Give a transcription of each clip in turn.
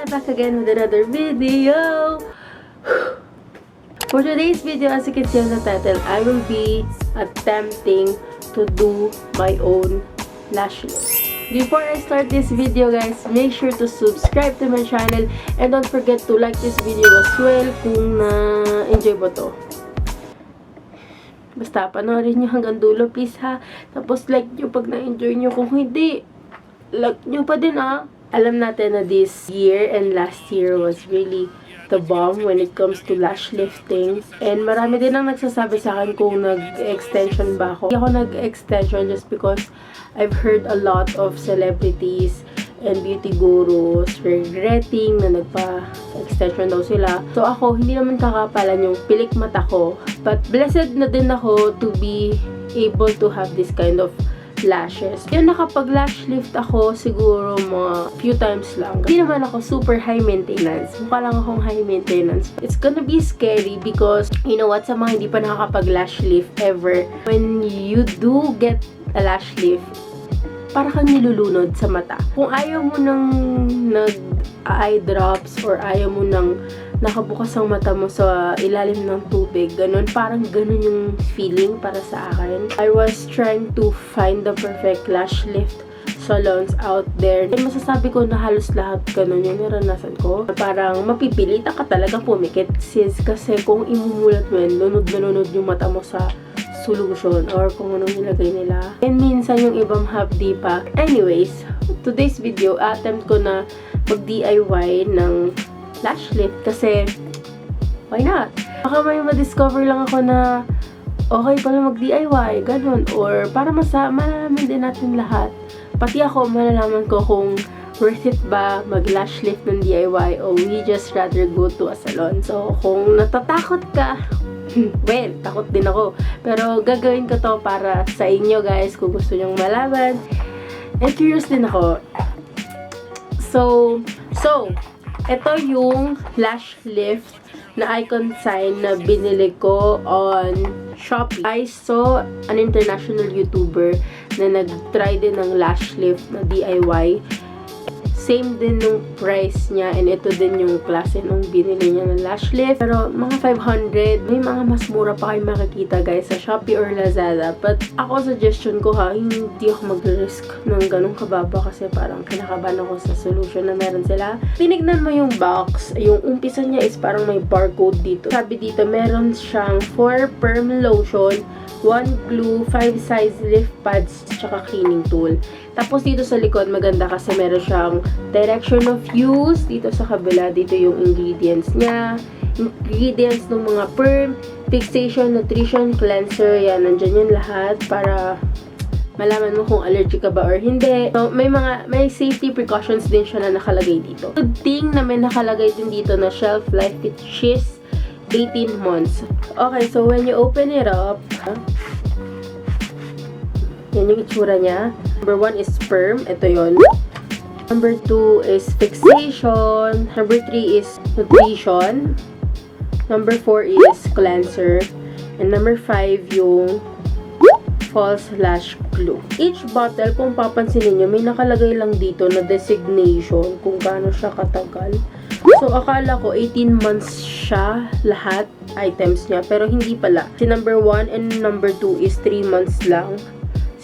back again with another video. For today's video, as you can see on the title, I will be attempting to do my own lash lift. Before I start this video, guys, make sure to subscribe to my channel and don't forget to like this video as well kung na-enjoy mo to. Basta panoorin nyo hanggang dulo, please ha. Tapos like nyo pag na-enjoy nyo. Kung hindi, like nyo pa din ha. Alam natin na this year and last year was really the bomb when it comes to lash lifting. And marami din ang nagsasabi sa akin kung nag-extension ba ako. Hindi ako nag-extension just because I've heard a lot of celebrities and beauty gurus regretting na nagpa-extension daw sila. So ako, hindi naman kakapalan yung pilik mata ko. But blessed na din ako to be able to have this kind of lashes. Yung nakapag-lash lift ako siguro mga few times lang. Hindi naman ako super high maintenance. Mukha lang akong high maintenance. It's gonna be scary because, you know what, sa mga hindi pa nakakapag-lash lift ever, when you do get a lash lift, para kang nilulunod sa mata. Kung ayaw mo nang nag-eye drops or ayaw mo nang nakabukas ang mata mo sa ilalim ng tubig, ganun, parang ganun yung feeling para sa akin. I was trying to find the perfect lash lift salons out there. And masasabi ko na halos lahat ganun yung naranasan ko. Parang mapipilitan ka talaga pumikit sis, kasi kung imumulat mo yun, lunod yung mata mo sa solution or kung anong nilagay nila. And minsan yung ibang hapdi pa. Anyways, today's video, attempt ko na mag-DIY ng lash lift kasi why not? Baka may ma-discover lang ako na okay pala mag-DIY, ganun. Or para malalaman din natin lahat. Pati ako, malalaman ko kung worth it ba mag-lash lift ng DIY o we just rather go to a salon. So, kung natatakot ka, well, takot din ako. Pero gagawin ko to para sa inyo guys kung gusto nyong malaman. And curious din ako. So, ito yung lash lift na icon sign na binili ko on Shopee. I saw an international YouTuber na nag-try din ng lash lift na DIY. Same din yung price niya and ito din yung klase nung binili niya ng lash lift. Pero mga 500, may mga mas mura pa kayo makikita guys sa Shopee or Lazada. But ako suggestion ko ha, hindi ako mag-risk ng ganong kababa kasi parang kinakabahan ako sa solution na meron sila. Tinignan mo yung box, yung umpisa niya is parang may barcode dito. Sabi dito meron siyang 4 perm lotion, 1 glue, 5 size lift pads, tsaka cleaning tool. Tapos dito sa likod, maganda kasi meron siyang direction of use. Dito sa kabila, dito yung ingredients niya. Ingredients ng mga perm, fixation, nutrition, cleanser. Yan, nandyan yung lahat para malaman mo kung allergic ka ba or hindi. So, may safety precautions din siya na nakalagay dito. Good thing na may nakalagay din dito na shelf life, which is 18 months. Okay, so when you open it up, yan yung itsura niya. Number 1 is sperm. Ito yon. Number 2 is fixation. Number 3 is nutrition. Number 4 is cleanser. And number 5 yung false lash glue. Each bottle, kung papansinin nyo, may nakalagay lang dito na designation kung gaano siya katagal. So, akala ko 18 months siya lahat items niya. Pero hindi pala. Si number 1 and number 2 is 3 months lang.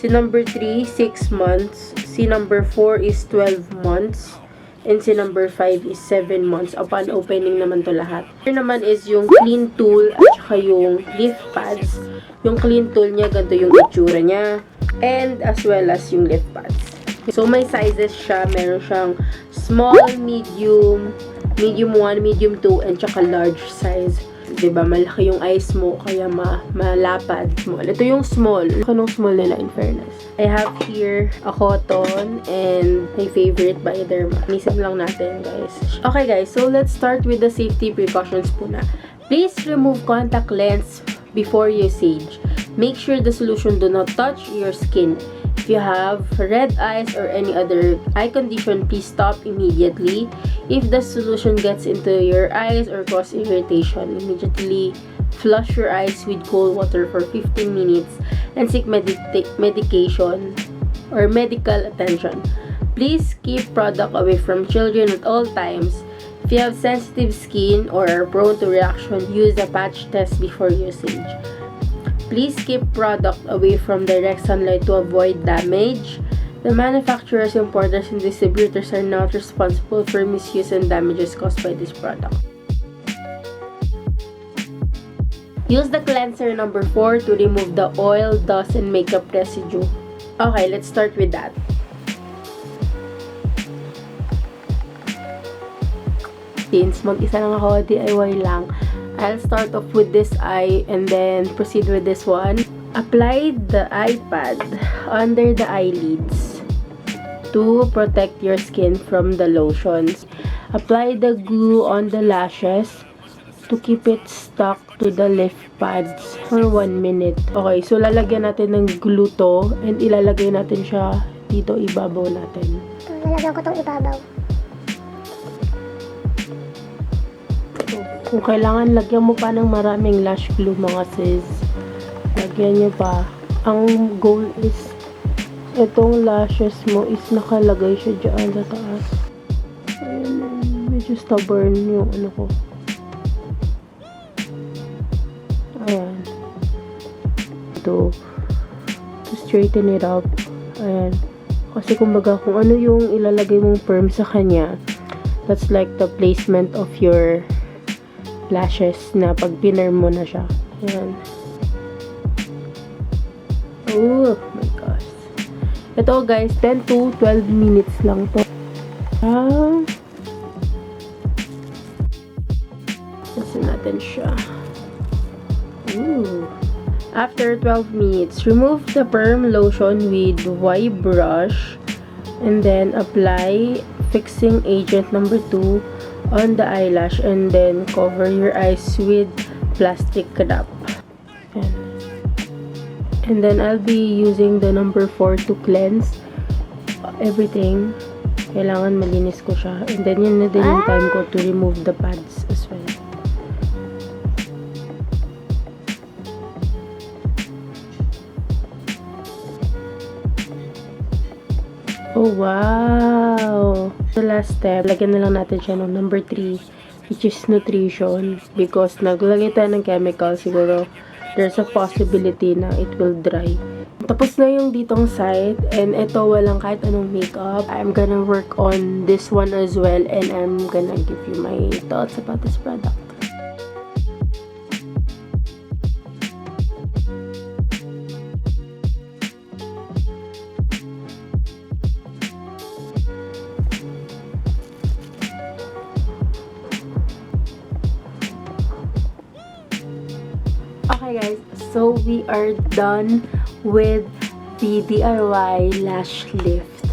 Si number 3, 6 months. Si number 4 is 12 months. And si number 5 is 7 months. Upon opening naman to lahat. Here naman is yung clean tool at saka yung lift pads. Yung clean tool niya, ganito yung itsura niya. And as well as yung lift pads. So may sizes siya. Meron siyang small, medium, medium 1, medium 2, and saka large size. Diba, malaki yung eyes mo, kaya malapad. Small. Ito yung small. Anong small nila, in fairness. I have here a cotton and my favorite by Derma. Nisan lang natin, guys. Okay, guys. So, let's start with the safety precautions muna. Please remove contact lens before usage. Make sure the solution do not touch your skin. If you have red eyes or any other eye condition, please stop immediately. If the solution gets into your eyes or cause irritation, immediately flush your eyes with cold water for 15 minutes and seek medication or medical attention. Please keep product away from children at all times. If you have sensitive skin or are prone to reaction, use a patch test before usage. Please keep product away from direct sunlight to avoid damage. The manufacturers, importers, and distributors are not responsible for misuse and damages caused by this product. Use the cleanser number 4 to remove the oil, dust, and makeup residue. Okay, let's start with that. Since mag-isa lang ako, DIY lang, I'll start off with this eye and then proceed with this one. Apply the eye pad under the eyelids to protect your skin from the lotions. Apply the glue on the lashes to keep it stuck to the lip pads for 1 minute. Okay, so lalagyan natin ng glue to and ilalagay natin siya dito ibabaw natin. Lalagyan ko tong ibabaw. So, kung kailangan lagyan mo pa ng maraming lash glue mga sis, lagyan nyo pa. Ang goal is itong lashes mo is nakalagay siya dyan sa taas. Ayun, medyo stubborn yung ano ko. Ayan. To straighten it up. Ayan. Kasi kumbaga kung ano yung ilalagay mong perm sa kanya, that's like the placement of your lashes na pag pinerm mo na siya. Ayan. Oh my gosh. Ito guys, 10 to 12 minutes lang to. Kasi natin siya. Ooh. After 12 minutes, remove the perm lotion with Y brush and then apply fixing agent number 2 on the eyelash and then cover your eyes with plastic wrap. And then I'll be using the number 4 to cleanse everything. Kailangan malinis ko siya. And then yun na din yung time ko to remove the pads as well. Oh, wow! The last step, lagyan na lang natin siya ng number 3, which is nutrition. Because naglagay tayo ng chemical, siguro there's a possibility na it will dry. Tapos na yung ditong side, and ito walang kahit anong makeup. I'm gonna work on this one as well, and I'm gonna give you my thoughts about this product. Okay guys, so we are done with the DIY lash lift.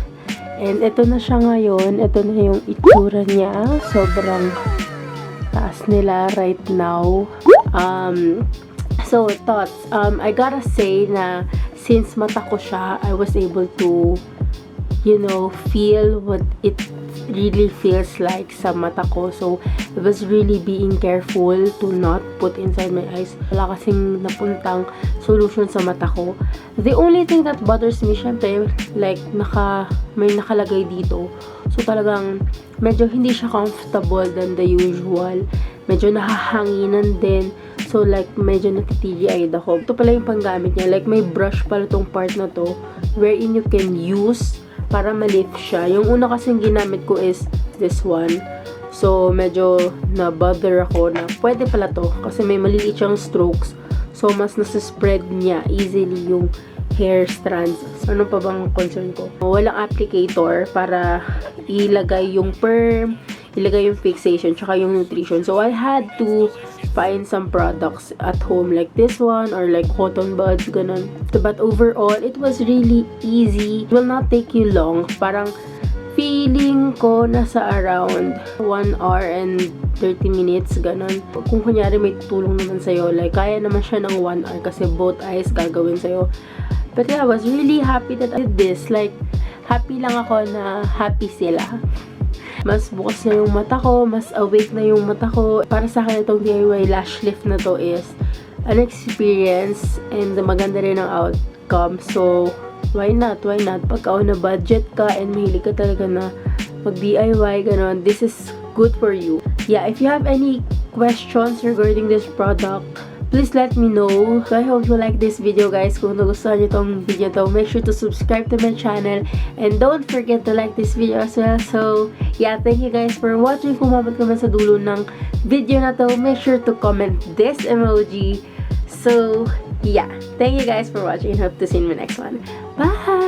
And ito na siya ngayon. Ito na yung itsura niya. Sobrang taas nila right now. So thoughts. I gotta say na since mata ko siya, I was able to, you know, feel what it really feels like sa mata ko. So, I was really being careful to not put inside my eyes. Wala kasing napuntang solution sa mata ko. The only thing that bothers me, syempre, like, may nakalagay dito. So, talagang, medyo hindi siya comfortable than the usual. Medyo nahahanginan din. So, like, medyo natitigi-eyed ako. Ito pala yung panggamit niya. Like, may brush pala tong part na to, wherein you can use para ma-lift siya. Yung una kasing ginamit ko is this one. So, medyo na-bother ako na pwede pala to. Kasi may maliliit siyang strokes. So, mas nasa-spread niya easily yung hair strands. Ano pa bang concern ko? Walang applicator para ilagay yung perm, ilagay yung fixation, tsaka yung nutrition. So, I had to find some products at home like this one or like cotton buds, ganun. But overall, it was really easy. It will not take you long. Parang feeling ko nasa around 1 hour and 30 minutes, ganun. Kung kunyari may tutulong naman sa'yo, like kaya naman siya ng 1 hour kasi both eyes gagawin sa'yo. But yeah, I was really happy that I did this. Like, happy lang ako na happy sila. Mas bukas na yung mata ko, mas awake na yung mata ko. Para sa akin itong DIY lash lift na to is an experience and maganda rin ang outcome. So, why not? Why not? Pagka na budget ka and mahilig ka talaga na mag-DIY, gano'n, this is good for you. yeah, if you have any questions regarding this product, please let me know. So I hope you like this video, guys. Kung nagustuhan nyo tong video to, make sure to subscribe to my channel and don't forget to like this video as well. So yeah, thank you guys for watching. Kung mabot ka man sa dulo ng video na to, make sure to comment this emoji. So yeah, thank you guys for watching and hope to see you in my next one. Bye!